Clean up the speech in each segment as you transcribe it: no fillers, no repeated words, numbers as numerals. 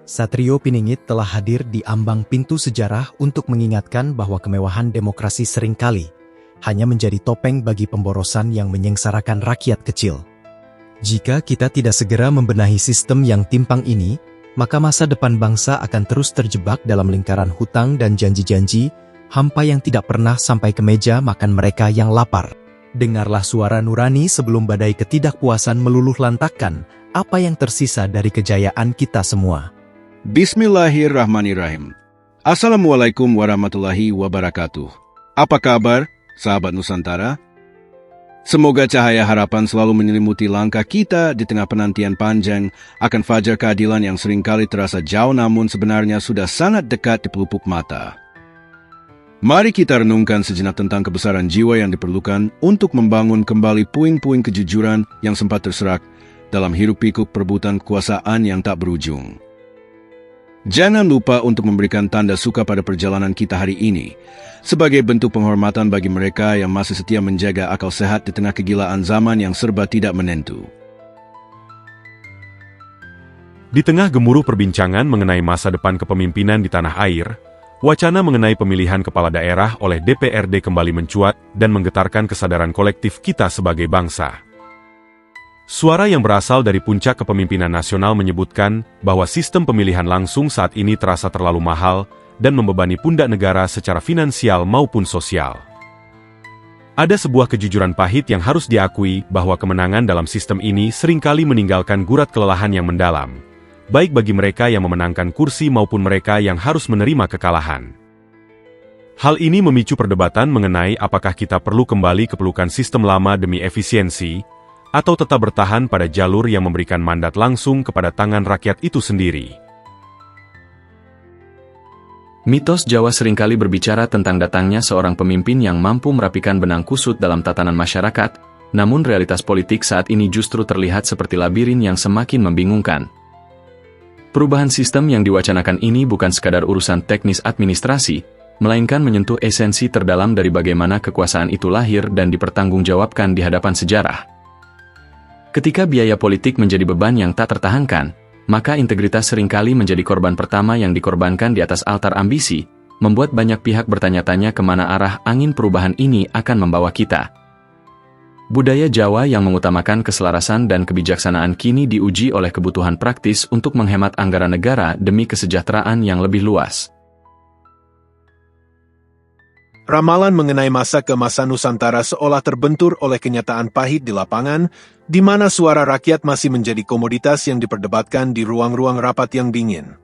Satrio Piningit telah hadir di ambang pintu sejarah untuk mengingatkan bahwa kemewahan demokrasi seringkali hanya menjadi topeng bagi pemborosan yang menyengsarakan rakyat kecil. Jika kita tidak segera membenahi sistem yang timpang ini, maka masa depan bangsa akan terus terjebak dalam lingkaran hutang dan janji-janji hampa yang tidak pernah sampai ke meja makan mereka yang lapar. Dengarlah suara nurani sebelum badai ketidakpuasan meluluh lantakkan apa yang tersisa dari kejayaan kita semua. Bismillahirrahmanirrahim. Assalamualaikum warahmatullahi wabarakatuh. Apa kabar, sahabat Nusantara? Semoga cahaya harapan selalu menyelimuti langkah kita di tengah penantian panjang akan fajar keadilan yang seringkali terasa jauh namun sebenarnya sudah sangat dekat di pelupuk mata. Mari kita renungkan sejenak tentang kebesaran jiwa yang diperlukan untuk membangun kembali puing-puing kejujuran yang sempat terserak dalam hiruk-pikuk perebutan kekuasaan yang tak berujung. Jangan lupa untuk memberikan tanda suka pada perjalanan kita hari ini, sebagai bentuk penghormatan bagi mereka yang masih setia menjaga akal sehat di tengah kegilaan zaman yang serba tidak menentu. Di tengah gemuruh perbincangan mengenai masa depan kepemimpinan di tanah air, wacana mengenai pemilihan kepala daerah oleh DPRD kembali mencuat dan menggetarkan kesadaran kolektif kita sebagai bangsa. Suara yang berasal dari puncak kepemimpinan nasional menyebutkan bahwa sistem pemilihan langsung saat ini terasa terlalu mahal dan membebani pundak negara secara finansial maupun sosial. Ada sebuah kejujuran pahit yang harus diakui bahwa kemenangan dalam sistem ini seringkali meninggalkan gurat kelelahan yang mendalam, baik bagi mereka yang memenangkan kursi maupun mereka yang harus menerima kekalahan. Hal ini memicu perdebatan mengenai apakah kita perlu kembali ke pelukan sistem lama demi efisiensi, atau tetap bertahan pada jalur yang memberikan mandat langsung kepada tangan rakyat itu sendiri. Mitos Jawa seringkali berbicara tentang datangnya seorang pemimpin yang mampu merapikan benang kusut dalam tatanan masyarakat, namun realitas politik saat ini justru terlihat seperti labirin yang semakin membingungkan. Perubahan sistem yang diwacanakan ini bukan sekadar urusan teknis administrasi, melainkan menyentuh esensi terdalam dari bagaimana kekuasaan itu lahir dan dipertanggungjawabkan di hadapan sejarah. Ketika biaya politik menjadi beban yang tak tertahankan, maka integritas seringkali menjadi korban pertama yang dikorbankan di atas altar ambisi, membuat banyak pihak bertanya-tanya kemana arah angin perubahan ini akan membawa kita. Budaya Jawa yang mengutamakan keselarasan dan kebijaksanaan kini diuji oleh kebutuhan praktis untuk menghemat anggaran negara demi kesejahteraan yang lebih luas. Ramalan mengenai masa ke masa Nusantara seolah terbentur oleh kenyataan pahit di lapangan, di mana suara rakyat masih menjadi komoditas yang diperdebatkan di ruang-ruang rapat yang dingin.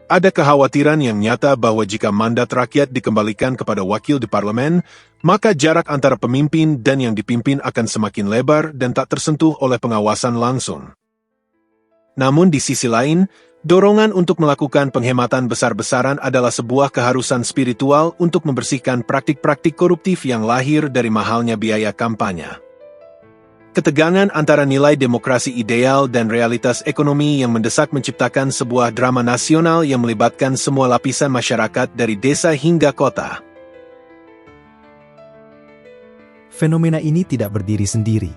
Ada kekhawatiran yang nyata bahwa jika mandat rakyat dikembalikan kepada wakil di parlemen, maka jarak antara pemimpin dan yang dipimpin akan semakin lebar dan tak tersentuh oleh pengawasan langsung. Namun di sisi lain, dorongan untuk melakukan penghematan besar-besaran adalah sebuah keharusan spiritual untuk membersihkan praktik-praktik koruptif yang lahir dari mahalnya biaya kampanye. Ketegangan antara nilai demokrasi ideal dan realitas ekonomi yang mendesak menciptakan sebuah drama nasional yang melibatkan semua lapisan masyarakat dari desa hingga kota. Fenomena ini tidak berdiri sendiri,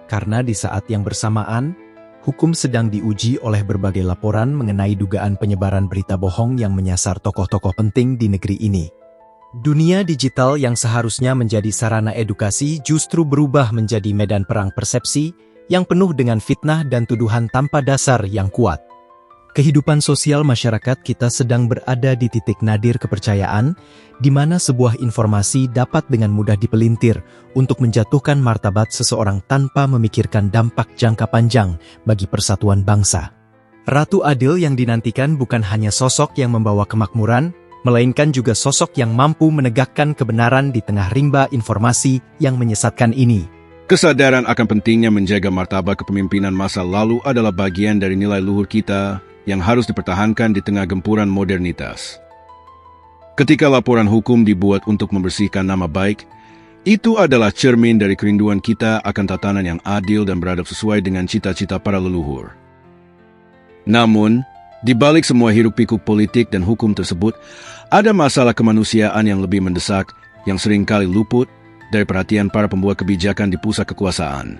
karena di saat yang bersamaan, hukum sedang diuji oleh berbagai laporan mengenai dugaan penyebaran berita bohong yang menyasar tokoh-tokoh penting di negeri ini. Dunia digital yang seharusnya menjadi sarana edukasi justru berubah menjadi medan perang persepsi yang penuh dengan fitnah dan tuduhan tanpa dasar yang kuat. Kehidupan sosial masyarakat kita sedang berada di titik nadir kepercayaan, di mana sebuah informasi dapat dengan mudah dipelintir untuk menjatuhkan martabat seseorang tanpa memikirkan dampak jangka panjang bagi persatuan bangsa. Ratu Adil yang dinantikan bukan hanya sosok yang membawa kemakmuran, melainkan juga sosok yang mampu menegakkan kebenaran di tengah rimba informasi yang menyesatkan ini. Kesadaran akan pentingnya menjaga martabat kepemimpinan masa lalu adalah bagian dari nilai luhur kita yang harus dipertahankan di tengah gempuran modernitas. Ketika laporan hukum dibuat untuk membersihkan nama baik, itu adalah cermin dari kerinduan kita akan tatanan yang adil dan beradab sesuai dengan cita-cita para leluhur. Namun, di balik semua hiruk-pikuk politik dan hukum tersebut, ada masalah kemanusiaan yang lebih mendesak yang seringkali luput dari perhatian para pembuat kebijakan di pusat kekuasaan.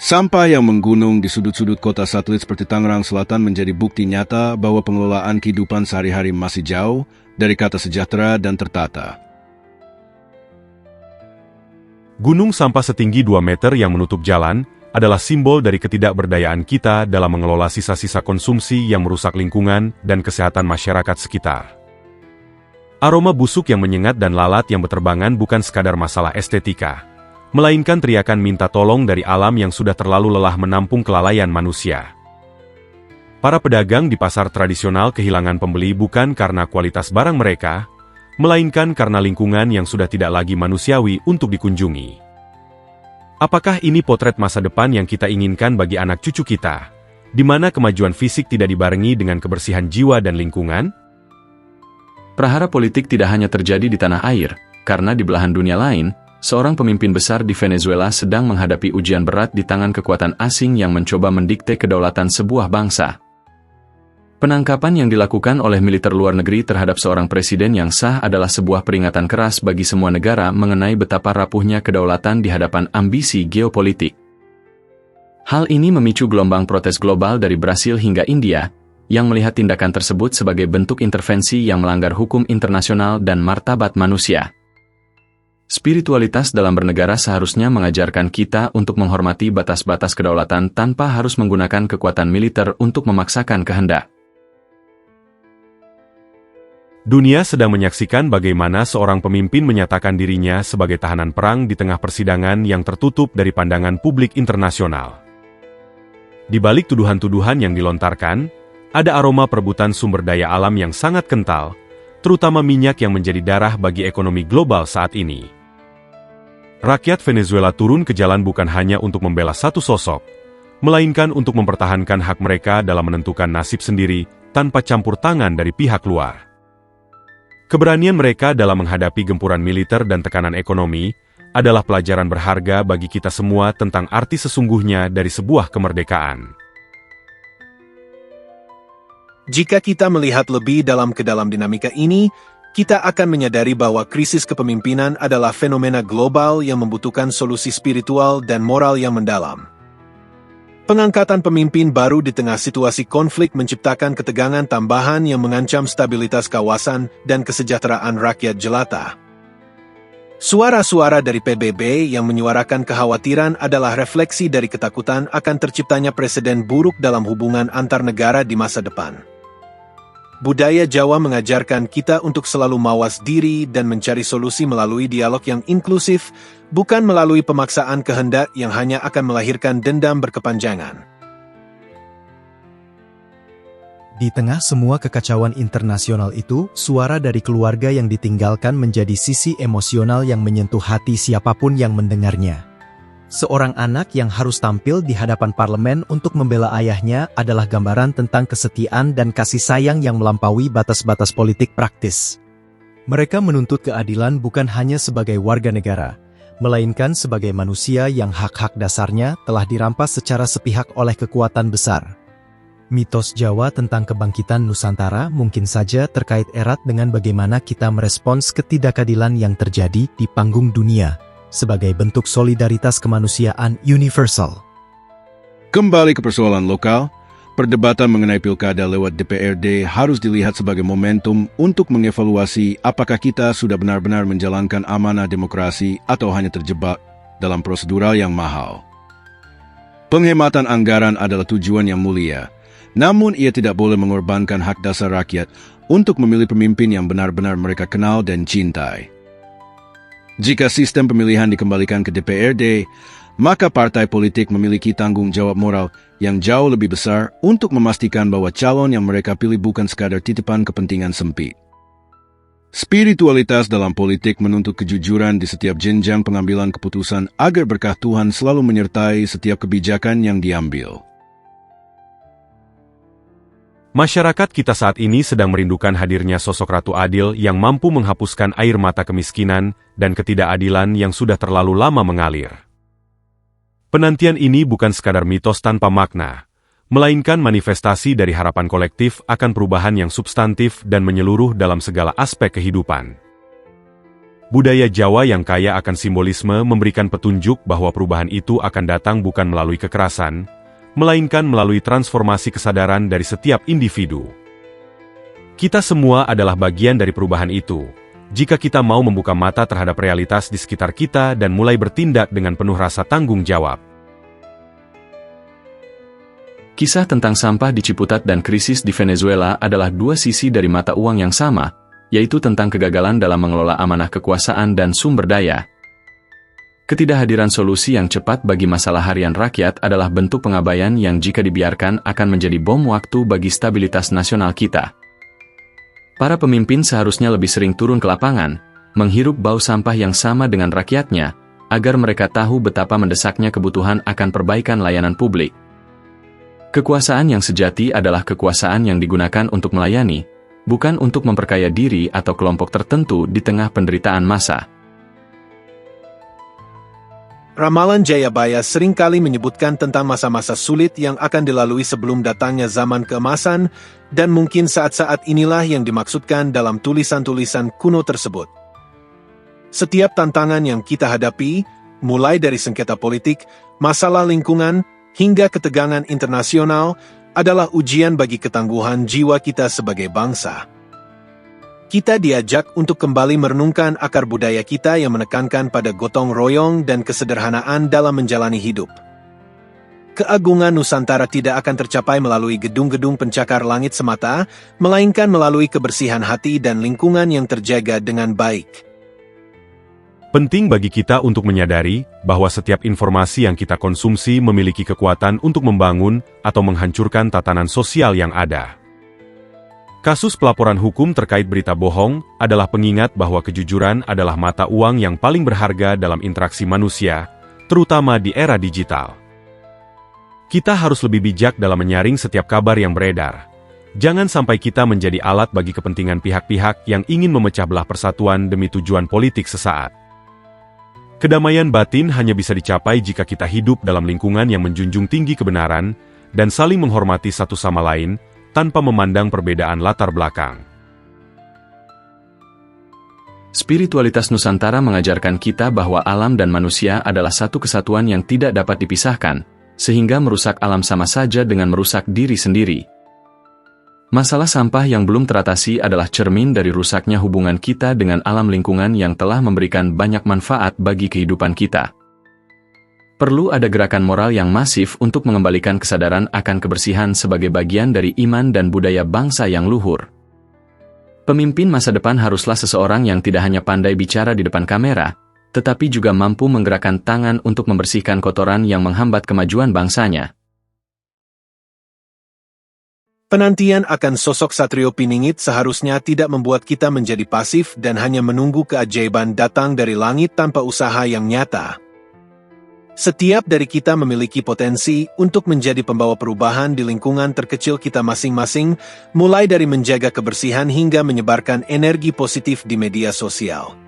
Sampah yang menggunung di sudut-sudut kota satelit seperti Tangerang Selatan menjadi bukti nyata bahwa pengelolaan kehidupan sehari-hari masih jauh dari kata sejahtera dan tertata. Gunung sampah setinggi 2 meter yang menutup jalan adalah simbol dari ketidakberdayaan kita dalam mengelola sisa-sisa konsumsi yang merusak lingkungan dan kesehatan masyarakat sekitar. Aroma busuk yang menyengat dan lalat yang berterbangan bukan sekadar masalah estetika, melainkan teriakan minta tolong dari alam yang sudah terlalu lelah menampung kelalaian manusia. Para pedagang di pasar tradisional kehilangan pembeli bukan karena kualitas barang mereka, melainkan karena lingkungan yang sudah tidak lagi manusiawi untuk dikunjungi. Apakah ini potret masa depan yang kita inginkan bagi anak cucu kita, di mana kemajuan fisik tidak dibarengi dengan kebersihan jiwa dan lingkungan? Prahara politik tidak hanya terjadi di tanah air, karena di belahan dunia lain, seorang pemimpin besar di Venezuela sedang menghadapi ujian berat di tangan kekuatan asing yang mencoba mendikte kedaulatan sebuah bangsa. Penangkapan yang dilakukan oleh militer luar negeri terhadap seorang presiden yang sah adalah sebuah peringatan keras bagi semua negara mengenai betapa rapuhnya kedaulatan di hadapan ambisi geopolitik. Hal ini memicu gelombang protes global dari Brasil hingga India, yang melihat tindakan tersebut sebagai bentuk intervensi yang melanggar hukum internasional dan martabat manusia. Spiritualitas dalam bernegara seharusnya mengajarkan kita untuk menghormati batas-batas kedaulatan tanpa harus menggunakan kekuatan militer untuk memaksakan kehendak. Dunia sedang menyaksikan bagaimana seorang pemimpin menyatakan dirinya sebagai tahanan perang di tengah persidangan yang tertutup dari pandangan publik internasional. Di balik tuduhan-tuduhan yang dilontarkan, ada aroma perebutan sumber daya alam yang sangat kental, terutama minyak yang menjadi darah bagi ekonomi global saat ini. Rakyat Venezuela turun ke jalan bukan hanya untuk membela satu sosok, melainkan untuk mempertahankan hak mereka dalam menentukan nasib sendiri tanpa campur tangan dari pihak luar. Keberanian mereka dalam menghadapi gempuran militer dan tekanan ekonomi adalah pelajaran berharga bagi kita semua tentang arti sesungguhnya dari sebuah kemerdekaan. Jika kita melihat lebih dalam ke dalam dinamika ini, kita akan menyadari bahwa krisis kepemimpinan adalah fenomena global yang membutuhkan solusi spiritual dan moral yang mendalam. Pengangkatan pemimpin baru di tengah situasi konflik menciptakan ketegangan tambahan yang mengancam stabilitas kawasan dan kesejahteraan rakyat jelata. Suara-suara dari PBB yang menyuarakan kekhawatiran adalah refleksi dari ketakutan akan terciptanya presiden buruk dalam hubungan antar negara di masa depan. Budaya Jawa mengajarkan kita untuk selalu mawas diri dan mencari solusi melalui dialog yang inklusif, bukan melalui pemaksaan kehendak yang hanya akan melahirkan dendam berkepanjangan. Di tengah semua kekacauan internasional itu, suara dari keluarga yang ditinggalkan menjadi sisi emosional yang menyentuh hati siapapun yang mendengarnya. Seorang anak yang harus tampil di hadapan parlemen untuk membela ayahnya adalah gambaran tentang kesetiaan dan kasih sayang yang melampaui batas-batas politik praktis. Mereka menuntut keadilan bukan hanya sebagai warga negara, melainkan sebagai manusia yang hak-hak dasarnya telah dirampas secara sepihak oleh kekuatan besar. Mitos Jawa tentang kebangkitan Nusantara mungkin saja terkait erat dengan bagaimana kita merespons ketidakadilan yang terjadi di panggung dunia, sebagai bentuk solidaritas kemanusiaan universal. Kembali ke persoalan lokal, perdebatan mengenai pilkada lewat DPRD harus dilihat sebagai momentum untuk mengevaluasi apakah kita sudah benar-benar menjalankan amanah demokrasi atau hanya terjebak dalam prosedural yang mahal. Penghematan anggaran adalah tujuan yang mulia, namun ia tidak boleh mengorbankan hak dasar rakyat untuk memilih pemimpin yang benar-benar mereka kenal dan cintai. Jika sistem pemilihan dikembalikan ke DPRD, maka partai politik memiliki tanggung jawab moral yang jauh lebih besar untuk memastikan bahwa calon yang mereka pilih bukan sekadar titipan kepentingan sempit. Spiritualitas dalam politik menuntut kejujuran di setiap jenjang pengambilan keputusan agar berkah Tuhan selalu menyertai setiap kebijakan yang diambil. Masyarakat kita saat ini sedang merindukan hadirnya sosok Ratu Adil yang mampu menghapuskan air mata kemiskinan dan ketidakadilan yang sudah terlalu lama mengalir. Penantian ini bukan sekadar mitos tanpa makna, melainkan manifestasi dari harapan kolektif akan perubahan yang substantif dan menyeluruh dalam segala aspek kehidupan. Budaya Jawa yang kaya akan simbolisme memberikan petunjuk bahwa perubahan itu akan datang bukan melalui kekerasan, melainkan melalui transformasi kesadaran dari setiap individu. Kita semua adalah bagian dari perubahan itu, jika kita mau membuka mata terhadap realitas di sekitar kita dan mulai bertindak dengan penuh rasa tanggung jawab. Kisah tentang sampah di Ciputat dan krisis di Venezuela adalah dua sisi dari mata uang yang sama, yaitu tentang kegagalan dalam mengelola amanah kekuasaan dan sumber daya. Ketidakhadiran solusi yang cepat bagi masalah harian rakyat adalah bentuk pengabaian yang jika dibiarkan akan menjadi bom waktu bagi stabilitas nasional kita. Para pemimpin seharusnya lebih sering turun ke lapangan, menghirup bau sampah yang sama dengan rakyatnya, agar mereka tahu betapa mendesaknya kebutuhan akan perbaikan layanan publik. Kekuasaan yang sejati adalah kekuasaan yang digunakan untuk melayani, bukan untuk memperkaya diri atau kelompok tertentu di tengah penderitaan massa. Ramalan Jayabaya seringkali menyebutkan tentang masa-masa sulit yang akan dilalui sebelum datangnya zaman keemasan, dan mungkin saat-saat inilah yang dimaksudkan dalam tulisan-tulisan kuno tersebut. Setiap tantangan yang kita hadapi, mulai dari sengketa politik, masalah lingkungan, hingga ketegangan internasional, adalah ujian bagi ketangguhan jiwa kita sebagai bangsa. Kita diajak untuk kembali merenungkan akar budaya kita yang menekankan pada gotong royong dan kesederhanaan dalam menjalani hidup. Keagungan Nusantara tidak akan tercapai melalui gedung-gedung pencakar langit semata, melainkan melalui kebersihan hati dan lingkungan yang terjaga dengan baik. Penting bagi kita untuk menyadari bahwa setiap informasi yang kita konsumsi memiliki kekuatan untuk membangun atau menghancurkan tatanan sosial yang ada. Kasus pelaporan hukum terkait berita bohong adalah pengingat bahwa kejujuran adalah mata uang yang paling berharga dalam interaksi manusia, terutama di era digital. Kita harus lebih bijak dalam menyaring setiap kabar yang beredar. Jangan sampai kita menjadi alat bagi kepentingan pihak-pihak yang ingin memecah belah persatuan demi tujuan politik sesaat. Kedamaian batin hanya bisa dicapai jika kita hidup dalam lingkungan yang menjunjung tinggi kebenaran dan saling menghormati satu sama lain tanpa memandang perbedaan latar belakang. Spiritualitas Nusantara mengajarkan kita bahwa alam dan manusia adalah satu kesatuan yang tidak dapat dipisahkan, sehingga merusak alam sama saja dengan merusak diri sendiri. Masalah sampah yang belum teratasi adalah cermin dari rusaknya hubungan kita dengan alam lingkungan yang telah memberikan banyak manfaat bagi kehidupan kita. Perlu ada gerakan moral yang masif untuk mengembalikan kesadaran akan kebersihan sebagai bagian dari iman dan budaya bangsa yang luhur. Pemimpin masa depan haruslah seseorang yang tidak hanya pandai bicara di depan kamera, tetapi juga mampu menggerakkan tangan untuk membersihkan kotoran yang menghambat kemajuan bangsanya. Penantian akan sosok Satrio Piningit seharusnya tidak membuat kita menjadi pasif dan hanya menunggu keajaiban datang dari langit tanpa usaha yang nyata. Setiap dari kita memiliki potensi untuk menjadi pembawa perubahan di lingkungan terkecil kita masing-masing, mulai dari menjaga kebersihan hingga menyebarkan energi positif di media sosial.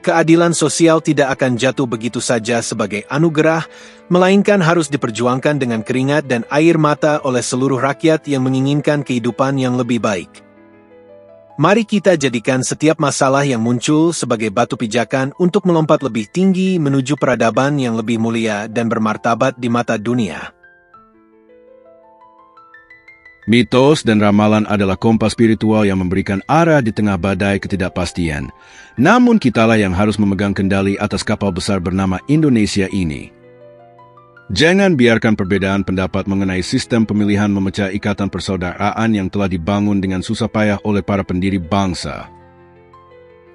Keadilan sosial tidak akan jatuh begitu saja sebagai anugerah, melainkan harus diperjuangkan dengan keringat dan air mata oleh seluruh rakyat yang menginginkan kehidupan yang lebih baik. Mari kita jadikan setiap masalah yang muncul sebagai batu pijakan untuk melompat lebih tinggi menuju peradaban yang lebih mulia dan bermartabat di mata dunia. Mitos dan ramalan adalah kompas spiritual yang memberikan arah di tengah badai ketidakpastian. Namun kitalah yang harus memegang kendali atas kapal besar bernama Indonesia ini. Jangan biarkan perbedaan pendapat mengenai sistem pemilihan memecah ikatan persaudaraan yang telah dibangun dengan susah payah oleh para pendiri bangsa.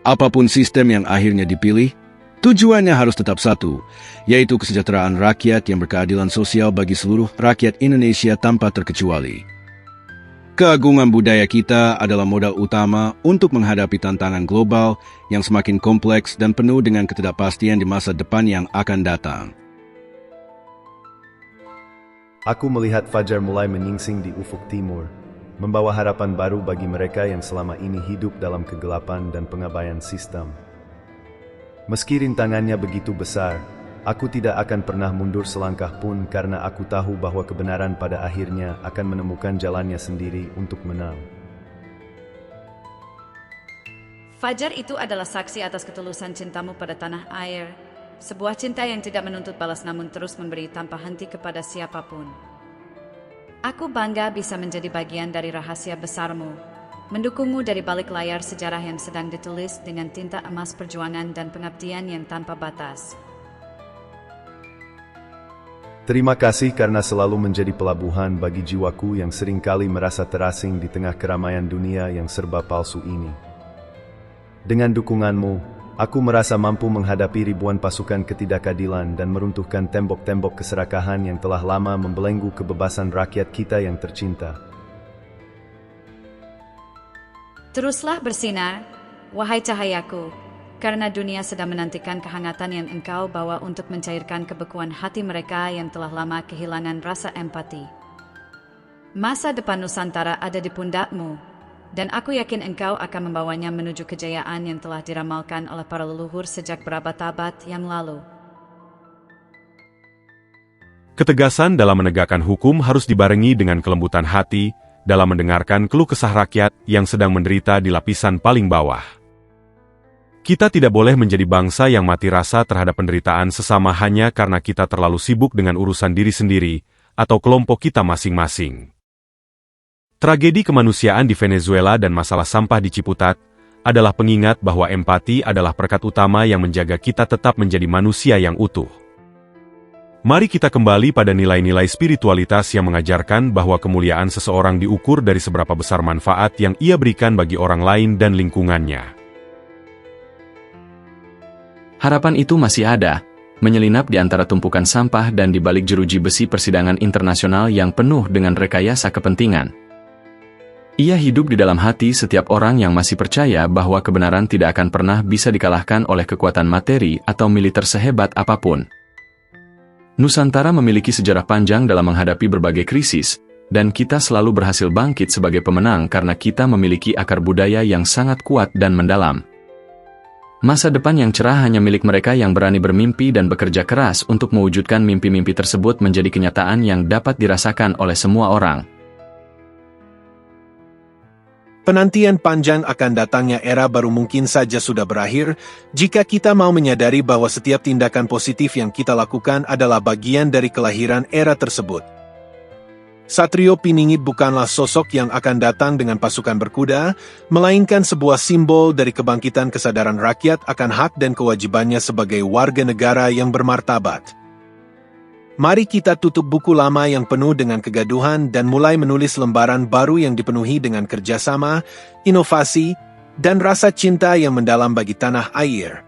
Apapun sistem yang akhirnya dipilih, tujuannya harus tetap satu, yaitu kesejahteraan rakyat yang berkeadilan sosial bagi seluruh rakyat Indonesia tanpa terkecuali. Keagungan budaya kita adalah modal utama untuk menghadapi tantangan global yang semakin kompleks dan penuh dengan ketidakpastian di masa depan yang akan datang. Aku melihat fajar mulai menyingsing di ufuk timur, membawa harapan baru bagi mereka yang selama ini hidup dalam kegelapan dan pengabaian sistem. Meski rintangannya begitu besar, aku tidak akan pernah mundur selangkah pun karena aku tahu bahwa kebenaran pada akhirnya akan menemukan jalannya sendiri untuk menang. Fajar itu adalah saksi atas ketulusan cintamu pada tanah air. Sebuah cinta yang tidak menuntut balas namun terus memberi tanpa henti kepada siapapun. Aku bangga bisa menjadi bagian dari rahasia besarmu. Mendukungmu dari balik layar sejarah yang sedang ditulis dengan tinta emas perjuangan dan pengabdian yang tanpa batas. Terima kasih karena selalu menjadi pelabuhan bagi jiwaku yang seringkali merasa terasing di tengah keramaian dunia yang serba palsu ini. Dengan dukunganmu, aku merasa mampu menghadapi ribuan pasukan ketidakadilan dan meruntuhkan tembok-tembok keserakahan yang telah lama membelenggu kebebasan rakyat kita yang tercinta. Teruslah bersinar, wahai cahayaku, karena dunia sedang menantikan kehangatan yang engkau bawa untuk mencairkan kebekuan hati mereka yang telah lama kehilangan rasa empati. Masa depan Nusantara ada di pundakmu, dan aku yakin engkau akan membawanya menuju kejayaan yang telah diramalkan oleh para leluhur sejak berabad-abad yang lalu. Ketegasan dalam menegakkan hukum harus dibarengi dengan kelembutan hati dalam mendengarkan keluh kesah rakyat yang sedang menderita di lapisan paling bawah. Kita tidak boleh menjadi bangsa yang mati rasa terhadap penderitaan sesama hanya karena kita terlalu sibuk dengan urusan diri sendiri atau kelompok kita masing-masing. Tragedi kemanusiaan di Venezuela dan masalah sampah di Ciputat adalah pengingat bahwa empati adalah perekat utama yang menjaga kita tetap menjadi manusia yang utuh. Mari kita kembali pada nilai-nilai spiritualitas yang mengajarkan bahwa kemuliaan seseorang diukur dari seberapa besar manfaat yang ia berikan bagi orang lain dan lingkungannya. Harapan itu masih ada, menyelinap di antara tumpukan sampah dan di balik jeruji besi persidangan internasional yang penuh dengan rekayasa kepentingan. Ia hidup di dalam hati setiap orang yang masih percaya bahwa kebenaran tidak akan pernah bisa dikalahkan oleh kekuatan materi atau militer sehebat apapun. Nusantara memiliki sejarah panjang dalam menghadapi berbagai krisis, dan kita selalu berhasil bangkit sebagai pemenang karena kita memiliki akar budaya yang sangat kuat dan mendalam. Masa depan yang cerah hanya milik mereka yang berani bermimpi dan bekerja keras untuk mewujudkan mimpi-mimpi tersebut menjadi kenyataan yang dapat dirasakan oleh semua orang. Penantian panjang akan datangnya era baru mungkin saja sudah berakhir jika kita mau menyadari bahwa setiap tindakan positif yang kita lakukan adalah bagian dari kelahiran era tersebut. Satrio Piningit bukanlah sosok yang akan datang dengan pasukan berkuda, melainkan sebuah simbol dari kebangkitan kesadaran rakyat akan hak dan kewajibannya sebagai warga negara yang bermartabat. Mari kita tutup buku lama yang penuh dengan kegaduhan dan mulai menulis lembaran baru yang dipenuhi dengan kerjasama, inovasi, dan rasa cinta yang mendalam bagi tanah air.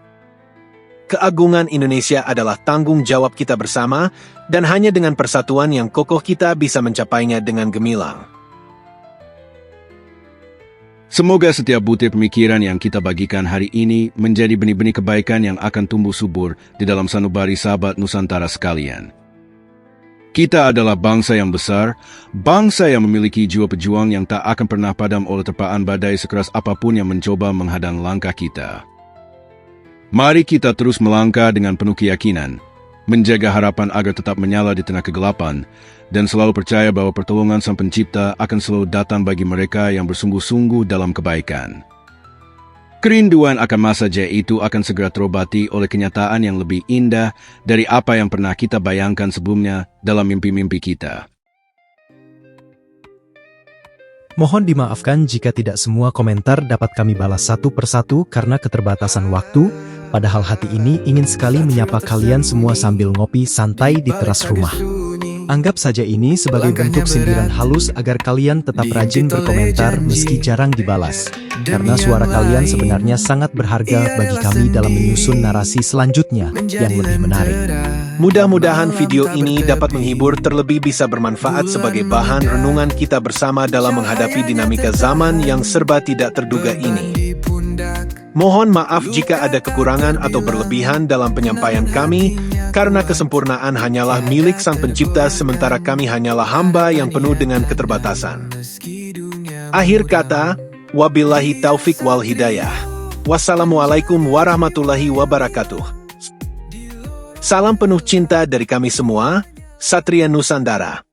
Keagungan Indonesia adalah tanggung jawab kita bersama, dan hanya dengan persatuan yang kokoh kita bisa mencapainya dengan gemilang. Semoga setiap butir pemikiran yang kita bagikan hari ini menjadi benih-benih kebaikan yang akan tumbuh subur di dalam sanubari sahabat Nusantara sekalian. Kita adalah bangsa yang besar, bangsa yang memiliki jiwa pejuang yang tak akan pernah padam oleh terpaan badai sekeras apapun yang mencoba menghadang langkah kita. Mari kita terus melangkah dengan penuh keyakinan, menjaga harapan agar tetap menyala di tengah kegelapan, dan selalu percaya bahwa pertolongan Sang Pencipta akan selalu datang bagi mereka yang bersungguh-sungguh dalam kebaikan. Kerinduan akan masa jaya itu akan segera terobati oleh kenyataan yang lebih indah dari apa yang pernah kita bayangkan sebelumnya dalam mimpi-mimpi kita. Mohon dimaafkan jika tidak semua komentar dapat kami balas satu persatu karena keterbatasan waktu, padahal hati ini ingin sekali menyapa kalian semua sambil ngopi santai di teras rumah. Anggap saja ini sebagai bentuk sindiran halus agar kalian tetap rajin berkomentar meski jarang dibalas. Karena suara kalian sebenarnya sangat berharga bagi kami dalam menyusun narasi selanjutnya yang lebih menarik. Mudah-mudahan video ini dapat menghibur terlebih bisa bermanfaat sebagai bahan renungan kita bersama dalam menghadapi dinamika zaman yang serba tidak terduga ini. Mohon maaf jika ada kekurangan atau berlebihan dalam penyampaian kami, karena kesempurnaan hanyalah milik Sang Pencipta sementara kami hanyalah hamba yang penuh dengan keterbatasan. Akhir kata, wabillahi taufik wal hidayah. Wassalamualaikum warahmatullahi wabarakatuh. Salam penuh cinta dari kami semua, Satria Nusantara.